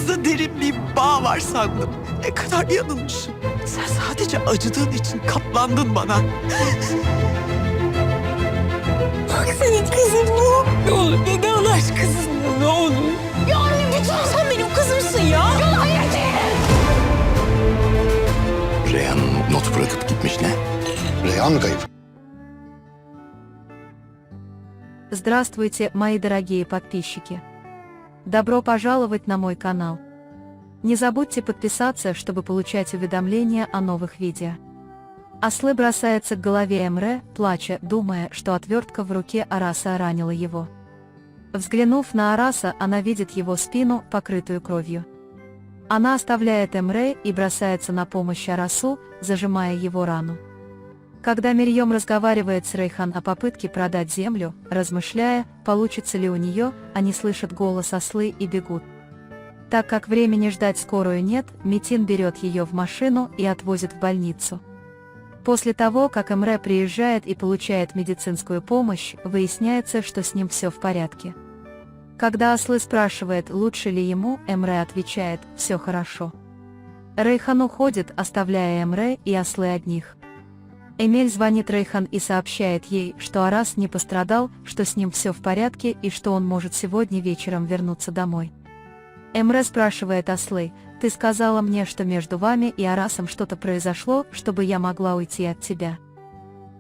fazla derin bir bağ var sandım. Ne kadar yanılmışım. Sen sadece acıdığın için katlandın bana. Bak senin kızın bu. Ne olur vedalaş kızımla, ne olur. Ya anne lütfen, sen benim kızımsın ya. Ya hayır değilim. Reyhan not bırakıp gitmiş ne? Reyhan mı kayıp? Здравствуйте, мои дорогие подписчики! Добро пожаловать на мой канал. Не забудьте подписаться, чтобы получать уведомления о новых видео. Аслы бросается к голове Эмре, плача, думая, что отвертка в руке Араса ранила его. Взглянув на Араса, она видит его спину, покрытую кровью. Она оставляет Эмре и бросается на помощь Арасу, зажимая его рану. Когда Мирьем разговаривает с Рейхан о попытке продать землю, размышляя, получится ли у нее, они слышат голос Аслы и бегут. Так как времени ждать скорую нет, Метин берет ее в машину и отвозит в больницу. После того, как Эмре приезжает и получает медицинскую помощь, выясняется, что с ним все в порядке. Когда Аслы спрашивает, лучше ли ему, Эмре отвечает: «Все хорошо». Рейхан уходит, оставляя Эмре и Аслы одних. Эмель звонит Рейхан и сообщает ей, что Арас не пострадал, что с ним все в порядке и что он может сегодня вечером вернуться домой. Эмре спрашивает Аслы: «Ты сказала мне, что между вами и Арасом что-то произошло, чтобы я могла уйти от тебя».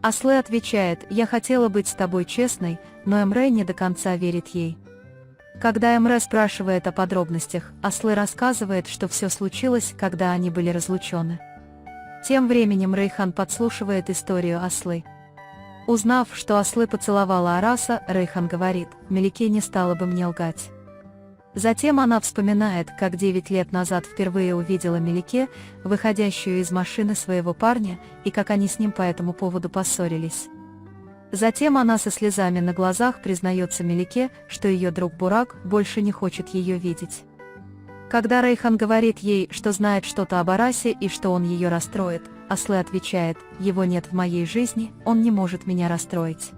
Аслы отвечает: «Я хотела быть с тобой честной», но Эмре не до конца верит ей. Когда Эмре спрашивает о подробностях, Аслы рассказывает, что все случилось, когда они были разлучены. Тем временем Рейхан подслушивает историю Аслы. Узнав, что Аслы поцеловала Араса, Рейхан говорит: «Мелике не стала бы мне лгать». Затем она вспоминает, как 9 лет назад впервые увидела Мелике, выходящую из машины своего парня, и как они с ним по этому поводу поссорились. Затем она со слезами на глазах признается Мелике, что ее друг Бурак больше не хочет ее видеть. Когда Рейхан говорит ей, что знает что-то об Арасе и что он ее расстроит, Аслы отвечает: «Его нет в моей жизни, он не может меня расстроить».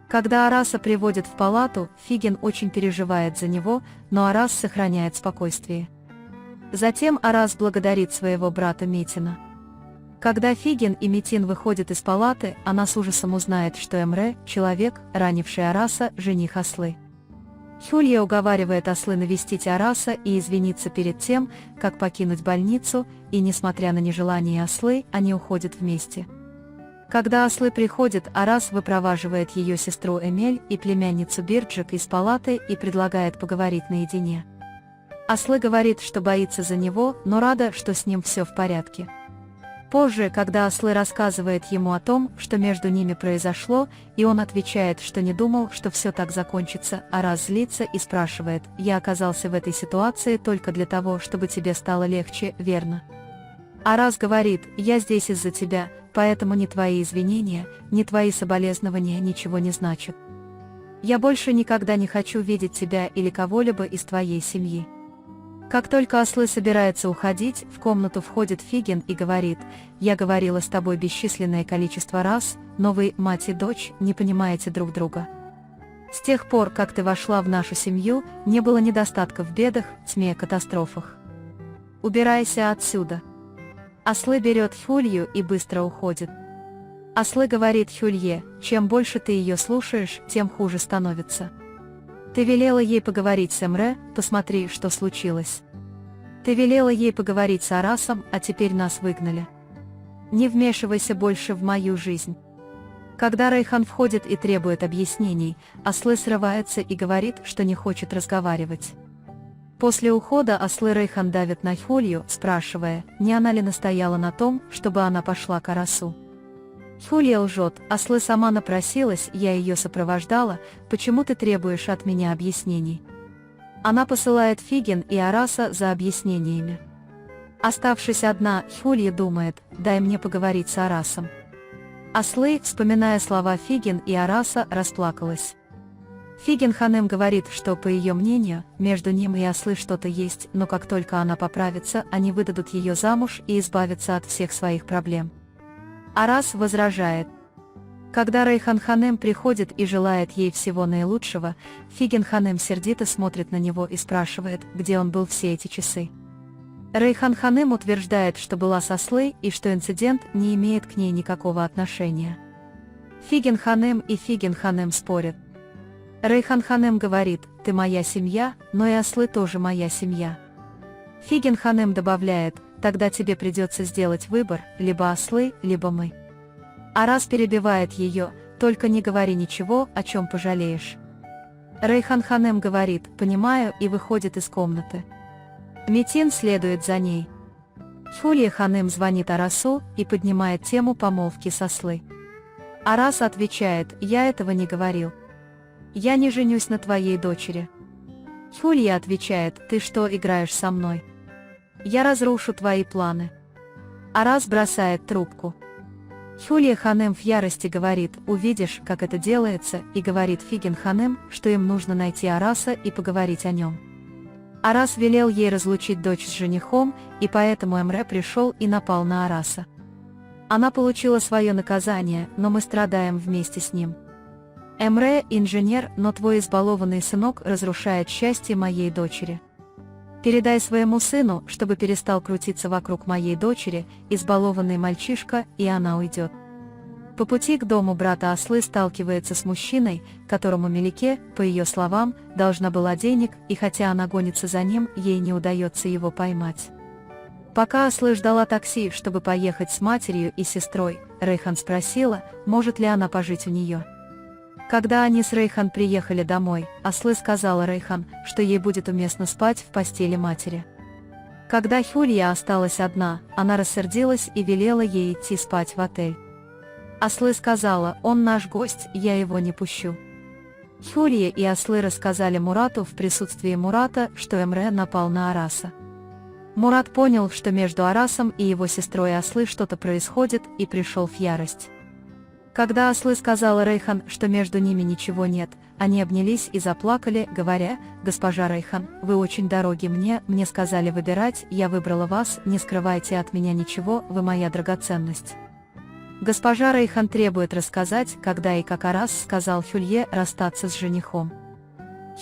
Когда Араса приводят в палату, Фиген очень переживает за него, но Арас сохраняет спокойствие. Затем Арас благодарит своего брата Метина. Когда Фиген и Метин выходят из палаты, она с ужасом узнает, что Эмре, человек, ранивший Араса, жених Аслы. Хюлья уговаривает Аслы навестить Араса и извиниться перед тем, как покинуть больницу, и несмотря на нежелание Аслы, они уходят вместе. Когда Аслы приходит, Арас выпроваживает ее сестру Эмель и племянницу Бирджик из палаты и предлагает поговорить наедине. Аслы говорит, что боится за него, но рада, что с ним все в порядке. Позже, когда Аслы рассказывает ему о том, что между ними произошло, и он отвечает, что не думал, что все так закончится, Арас злится и спрашивает: «Я оказался в этой ситуации только для того, чтобы тебе стало легче, верно?» Арас говорит: «Я здесь из-за тебя, поэтому ни твои извинения, ни твои соболезнования ничего не значат. Я больше никогда не хочу видеть тебя или кого-либо из твоей семьи». Как только Аслы собирается уходить, в комнату входит Фиген и говорит: «Я говорила с тобой бесчисленное количество раз, но вы, мать и дочь, не понимаете друг друга. С тех пор, как ты вошла в нашу семью, не было недостатка в бедах, тьме, катастрофах. Убирайся отсюда». Аслы берет Хюлью и быстро уходит. Аслы говорит Хюлье: «Чем больше ты ее слушаешь, тем хуже становится. Ты велела ей поговорить с Эмре, посмотри, что случилось. Ты велела ей поговорить с Арасом, а теперь нас выгнали. Не вмешивайся больше в мою жизнь». Когда Рейхан входит и требует объяснений, Аслы срывается и говорит, что не хочет разговаривать. После ухода Аслы Рейхан давит на Хюлью, спрашивая, не она ли настояла на том, чтобы она пошла к Арасу. Хюлья лжет: «Аслы сама напросилась, я ее сопровождала, почему ты требуешь от меня объяснений?» Она посылает Фиген и Араса за объяснениями. Оставшись одна, Хюлья думает: «Дай мне поговорить с Арасом». Аслы, вспоминая слова Фиген и Араса, расплакалась. Фиген Ханем говорит, что, по ее мнению, между ним и Аслы что-то есть, но как только она поправится, они выдадут ее замуж и избавятся от всех своих проблем. Арас возражает: Когда Рейхан Ханем приходит и желает ей всего наилучшего, Фиген Ханем сердито смотрит на него и спрашивает, где он был все эти часы. Рейхан Ханем утверждает, что была с Аслой и что инцидент не имеет к ней никакого отношения. Фиген Ханем и Фиген Ханем спорят. Рейхан Ханем говорит: «Ты моя семья, но и Аслы тоже моя семья». Фиген Ханем добавляет: «Тогда тебе придется сделать выбор, либо Аслы, либо мы». Арас перебивает ее: «Только не говори ничего, о чем пожалеешь». Рейхан Ханем говорит: «Понимаю», и выходит из комнаты. Метин следует за ней. Хулья Ханем звонит Арасу и поднимает тему помолвки с Аслой. Арас отвечает: «Я этого не говорил. Я не женюсь на твоей дочери». Хулья отвечает: «Ты что, играешь со мной? Я разрушу твои планы». Арас бросает трубку. Хулья Ханем в ярости говорит: «Увидишь, как это делается», и говорит Фиген Ханем, что им нужно найти Араса и поговорить о нем. Арас велел ей разлучить дочь с женихом, и поэтому Эмре пришел и напал на Араса. Она получила свое наказание, но мы страдаем вместе с ним. Эмре – инженер, но твой избалованный сынок разрушает счастье моей дочери. Передай своему сыну, чтобы перестал крутиться вокруг моей дочери, избалованный мальчишка, и она уйдет. По пути к дому брата Аслы сталкивается с мужчиной, которому Мелике, по ее словам, должна была денег, и хотя она гонится за ним, ей не удается его поймать. Пока Аслы ждала такси, чтобы поехать с матерью и сестрой, Рейхан спросила, может ли она пожить у нее. Когда они с Рейхан приехали домой, Аслы сказала Рейхан, что ей будет уместно спать в постели матери. Когда Хулья осталась одна, она рассердилась и велела ей идти спать в отель. Аслы сказала: «Он наш гость, я его не пущу». Хулья и Аслы рассказали Мурату в присутствии Мурата, что Эмре напал на Араса. Мурат понял, что между Арасом и его сестрой Аслы что-то происходит, и пришел в ярость. Когда Аслы сказала Рейхан, что между ними ничего нет, они обнялись и заплакали, говоря: «Госпожа Рейхан, вы очень дороги мне сказали выбирать, я выбрала вас, не скрывайте от меня ничего, вы моя драгоценность». Госпожа Рейхан требует рассказать, когда и как Арас сказал Хюлье расстаться с женихом.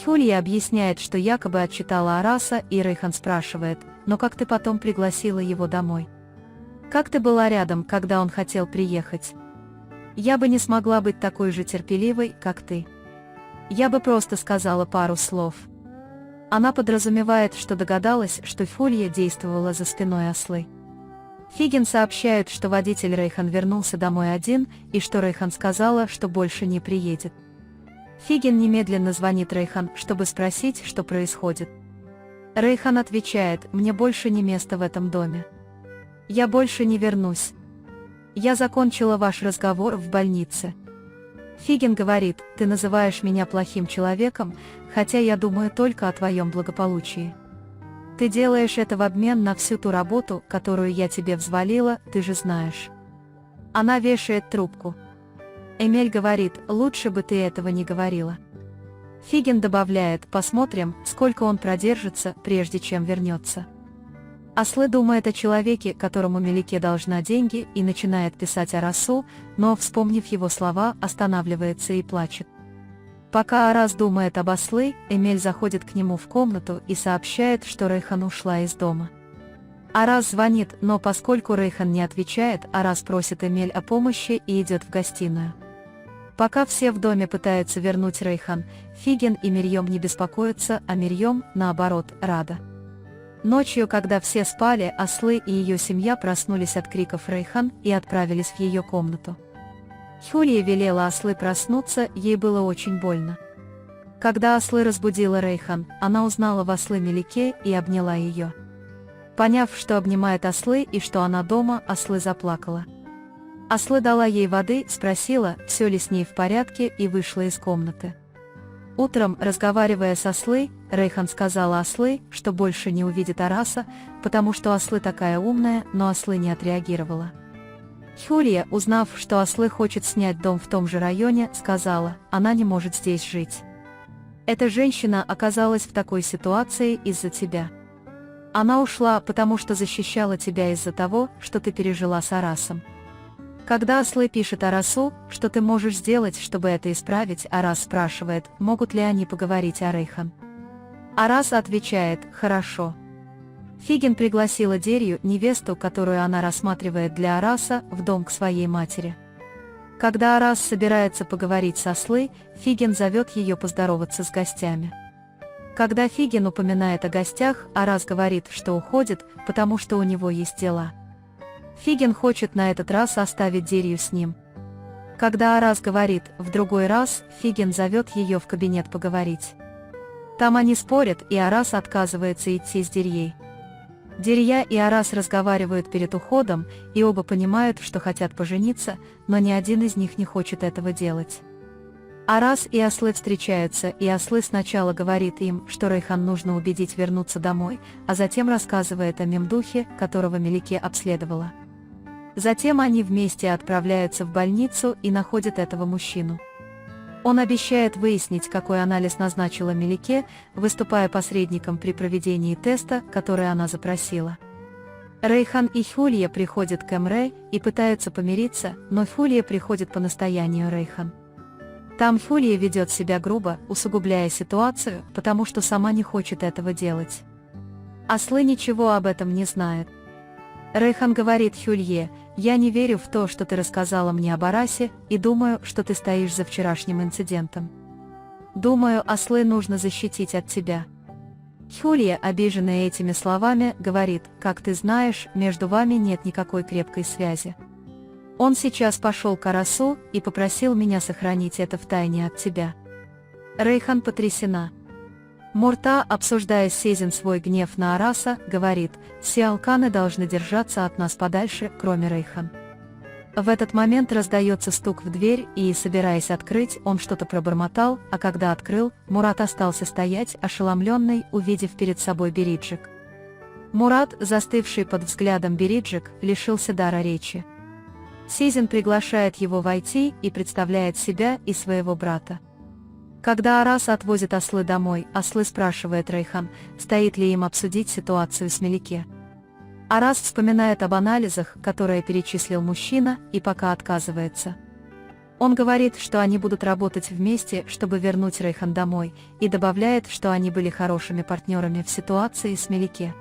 Хюлье объясняет, что якобы отчитала Араса, и Рейхан спрашивает: «Но как ты потом пригласила его домой? Как ты была рядом, когда он хотел приехать? Я бы не смогла быть такой же терпеливой, как ты. Я бы просто сказала пару слов». Она подразумевает, что догадалась, что Хюлье действовала за спиной Аслы. Фиген сообщает, что водитель Рейхан вернулся домой один, и что Рейхан сказала, что больше не приедет. Фиген немедленно звонит Рейхан, чтобы спросить, что происходит. Рейхан отвечает: «Мне больше не место в этом доме. Я больше не вернусь. Я закончила ваш разговор в больнице». Фиген говорит: «Ты называешь меня плохим человеком, хотя я думаю только о твоем благополучии. Ты делаешь это в обмен на всю ту работу, которую я тебе взвалила, ты же знаешь». Она вешает трубку. Эмель говорит: «Лучше бы ты этого не говорила». Фиген добавляет: «Посмотрим, сколько он продержится, прежде чем вернется». Аслы думает о человеке, которому Мелике должна деньги, и начинает писать Арасу, но, вспомнив его слова, останавливается и плачет. Пока Арас думает об Аслы, Эмель заходит к нему в комнату и сообщает, что Рейхан ушла из дома. Арас звонит, но поскольку Рейхан не отвечает, Арас просит Эмель о помощи и идет в гостиную. Пока все в доме пытаются вернуть Рейхан, Фиген и Мирьем не беспокоятся, а Мирьем, наоборот, рада. Ночью, когда все спали, Аслы и ее семья проснулись от криков Рейхан и отправились в ее комнату. Хюлья велела Аслы проснуться, ей было очень больно. Когда Аслы разбудила Рейхан, она узнала в Аслы Мелике и обняла ее. Поняв, что обнимает Аслы и что она дома, Аслы заплакала. Аслы дала ей воды, спросила, все ли с ней в порядке, и вышла из комнаты. Утром, разговаривая с Аслы, Рейхан сказала Аслы, что больше не увидит Араса, потому что Аслы такая умная, но Аслы не отреагировала. Хюлья, узнав, что Аслы хочет снять дом в том же районе, сказала: «Она не может здесь жить. Эта женщина оказалась в такой ситуации из-за тебя. Она ушла, потому что защищала тебя из-за того, что ты пережила с Арасом. Когда ослы пишут Арасу, что ты можешь сделать, чтобы это исправить, Арас спрашивает, могут ли они поговорить о Рейхан. Арас отвечает, хорошо. Фиген пригласила Дерью, невесту, которую она рассматривает для Араса, в дом к своей матери. Когда Арас собирается поговорить с ослы, Фиген зовет ее поздороваться с гостями. Когда Фиген упоминает о гостях, Арас говорит, что уходит, потому что у него есть дела. Фиген хочет на этот раз оставить Дерью с ним. Когда Арас говорит в другой раз, Фиген зовет ее в кабинет поговорить. Там они спорят, и Арас отказывается идти с Дерьей. Дерья и Арас разговаривают перед уходом, и оба понимают, что хотят пожениться, но ни один из них не хочет этого делать. Арас и ослы встречаются, и ослы сначала говорит им, что Рейхан нужно убедить вернуться домой, а затем рассказывает о мемдухе, которого Мелике обследовала. Затем они вместе отправляются в больницу и находят этого мужчину. Он обещает выяснить, какой анализ назначила Мелике, выступая посредником при проведении теста, который она запросила. Рейхан и Хулья приходят к Эмре и пытаются помириться, но Хулья приходит по настоянию Рейхан. Там Хулья ведет себя грубо, усугубляя ситуацию, потому что сама не хочет этого делать. Ослы ничего об этом не знают. Рейхан говорит Хюлье, «Я не верю в то, что ты рассказала мне об Арасе, и думаю, что ты стоишь за вчерашним инцидентом. Думаю, ослы нужно защитить от тебя». Хюлье, обиженная этими словами, говорит, «Как ты знаешь, между вами нет никакой крепкой связи. Он сейчас пошел к Арасу и попросил меня сохранить это в тайне от тебя». Рейхан потрясена. Мурта, обсуждая с Сезин свой гнев на Араса, говорит, «Все алканы должны держаться от нас подальше, кроме Рейхан». В этот момент раздается стук в дверь, и, собираясь открыть, он что-то пробормотал, а когда открыл, Мурат остался стоять, ошеломленный, увидев перед собой Бериджик. Мурат, застывший под взглядом Бериджик, лишился дара речи. Сезин приглашает его войти и представляет себя и своего брата. Когда Арас отвозит ослы домой, ослы спрашивает Рейхан, стоит ли им обсудить ситуацию с Мелике. Арас вспоминает об анализах, которые перечислил мужчина, и пока отказывается. Он говорит, что они будут работать вместе, чтобы вернуть Рейхан домой, и добавляет, что они были хорошими партнерами в ситуации с Мелике.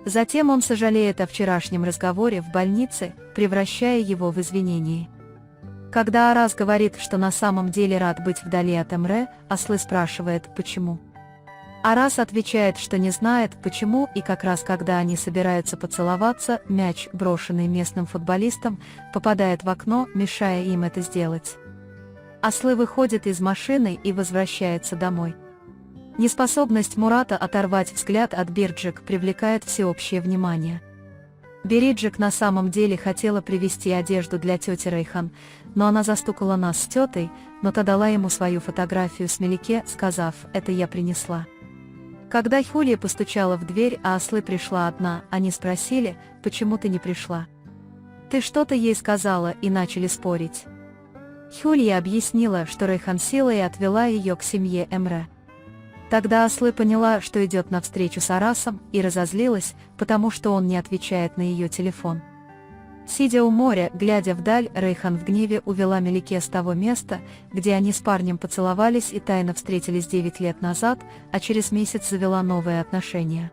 Затем он сожалеет о вчерашнем разговоре в больнице, превращая его в извинение. Когда Арас говорит, что на самом деле рад быть вдали от Эмре, ослы спрашивает, почему. Арас отвечает, что не знает, почему, и как раз когда они собираются поцеловаться, мяч, брошенный местным футболистом, попадает в окно, мешая им это сделать. Ослы выходят из машины и возвращаются домой. Неспособность Мурата оторвать взгляд от Бирджик привлекает всеобщее внимание. Бериджик на самом деле хотела привезти одежду для тети Рейхан, но она застукала нас с тетой, но та дала ему свою фотографию с Мелике, сказав, «Это я принесла». Когда Хулья постучала в дверь, а ослы пришла одна, они спросили, «Почему ты не пришла? Ты что-то ей сказала», и начали спорить. Хулья объяснила, что Рейхан силой отвела ее к семье Эмре. Тогда ослы поняла, что идет навстречу с Арасом, и разозлилась, потому что он не отвечает на ее телефон. Сидя у моря, глядя вдаль, Рейхан в гневе увела Мелике с того места, где они с парнем поцеловались и тайно встретились 9 лет назад, а через месяц завела новые отношения.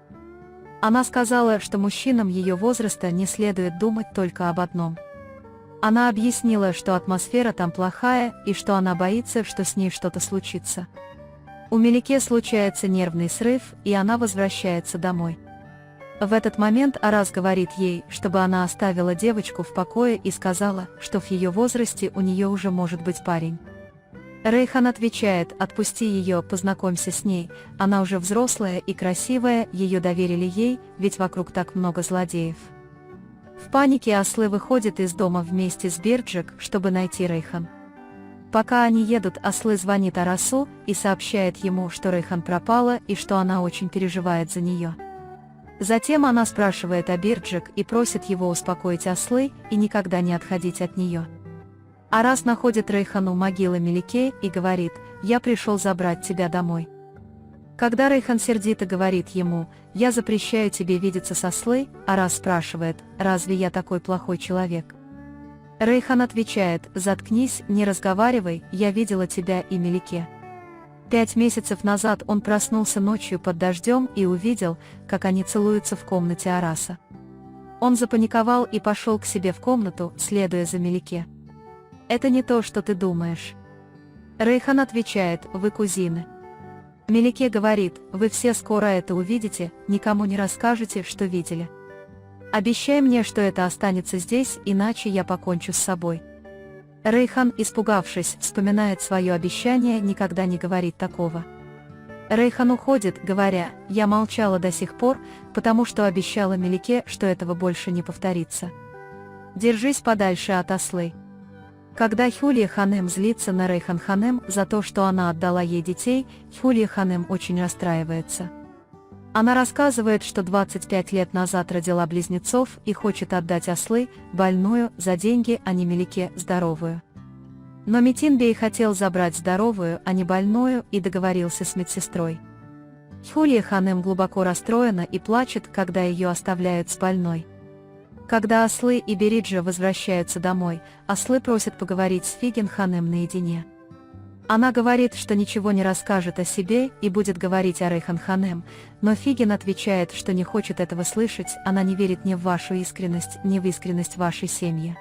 Она сказала, что мужчинам ее возраста не следует думать только об одном. Она объяснила, что атмосфера там плохая, и что она боится, что с ней что-то случится. У Мелике случается нервный срыв, и она возвращается домой. В этот момент Арас говорит ей, чтобы она оставила девочку в покое, и сказала, что в ее возрасте у нее уже может быть парень. Рейхан отвечает, отпусти ее, познакомься с ней, она уже взрослая и красивая, ее доверили ей, ведь вокруг так много злодеев. В панике ослы выходят из дома вместе с Бирджик, чтобы найти Рейхан. Пока они едут, ослы звонит Арасу и сообщает ему, что Рейхан пропала и что она очень переживает за нее. Затем она спрашивает о Бирджик и просит его успокоить ослы и никогда не отходить от нее. Арас находит Рейхан у могилы Мелике и говорит, «Я пришел забрать тебя домой». Когда Рейхан сердито говорит ему, «Я запрещаю тебе видеться с ослой», Арас спрашивает, «Разве я такой плохой человек?» Рейхан отвечает: «Заткнись, не разговаривай, я видела тебя и Мелике». 5 месяцев назад он проснулся ночью под дождем и увидел, как они целуются в комнате Араса. Он запаниковал и пошел к себе в комнату, следуя за Мелике. «Это не то, что ты думаешь». Рейхан отвечает: «Вы кузины». Мелике говорит: «Вы все скоро это увидите, никому не расскажете, что видели. Обещай мне, что это останется здесь, иначе я покончу с собой». Рейхан, испугавшись, вспоминает свое обещание никогда не говорить такого. Рейхан уходит, говоря: «Я молчала до сих пор, потому что обещала Мелике, что этого больше не повторится. Держись подальше от Аслы». Когда Хюлия Ханем злится на Рейхан Ханем за то, что она отдала ей детей, Хюлия Ханем очень расстраивается. Она рассказывает, что 25 лет назад родила близнецов и хочет отдать Аслы, больную, за деньги, а не Мелике, здоровую. Но Метинбей хотел забрать здоровую, а не больную, и договорился с медсестрой. Хюлия Ханем глубоко расстроена и плачет, когда ее оставляют с больной. Когда Аслы и Бериджа возвращаются домой, Аслы просят поговорить с Фиген Ханем наедине. Она говорит, что ничего не расскажет о себе и будет говорить о Рейхан Ханем, но Фиген отвечает, что не хочет этого слышать, она не верит ни в вашу искренность, ни в искренность вашей семьи.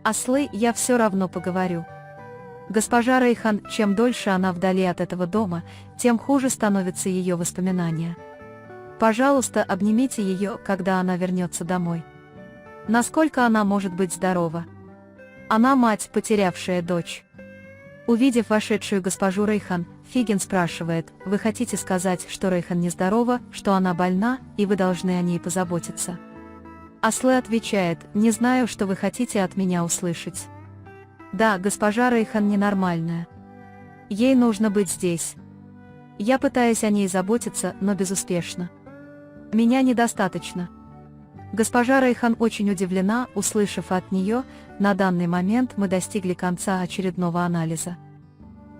Аслы, я все равно поговорю. Госпожа Рейхан, чем дольше она вдали от этого дома, тем хуже становятся ее воспоминания. Пожалуйста, обнимите ее, когда она вернется домой. Насколько она может быть здорова? Она мать, потерявшая дочь. Увидев вошедшую госпожу Рейхан, Фиген спрашивает: «Вы хотите сказать, что Рейхан нездорова, что она больна, и вы должны о ней позаботиться?» Аслы отвечает: «Не знаю, что вы хотите от меня услышать». «Да, госпожа Рейхан ненормальная. Ей нужно быть здесь. Я пытаюсь о ней заботиться, но безуспешно. Меня недостаточно». Госпожа Рейхан очень удивлена, услышав от нее: «На данный момент мы достигли конца очередного анализа.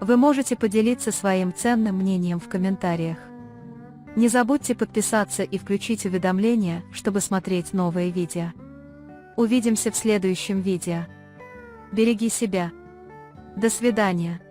Вы можете поделиться своим ценным мнением в комментариях. Не забудьте подписаться и включить уведомления, чтобы смотреть новые видео. Увидимся в следующем видео. Береги себя. До свидания.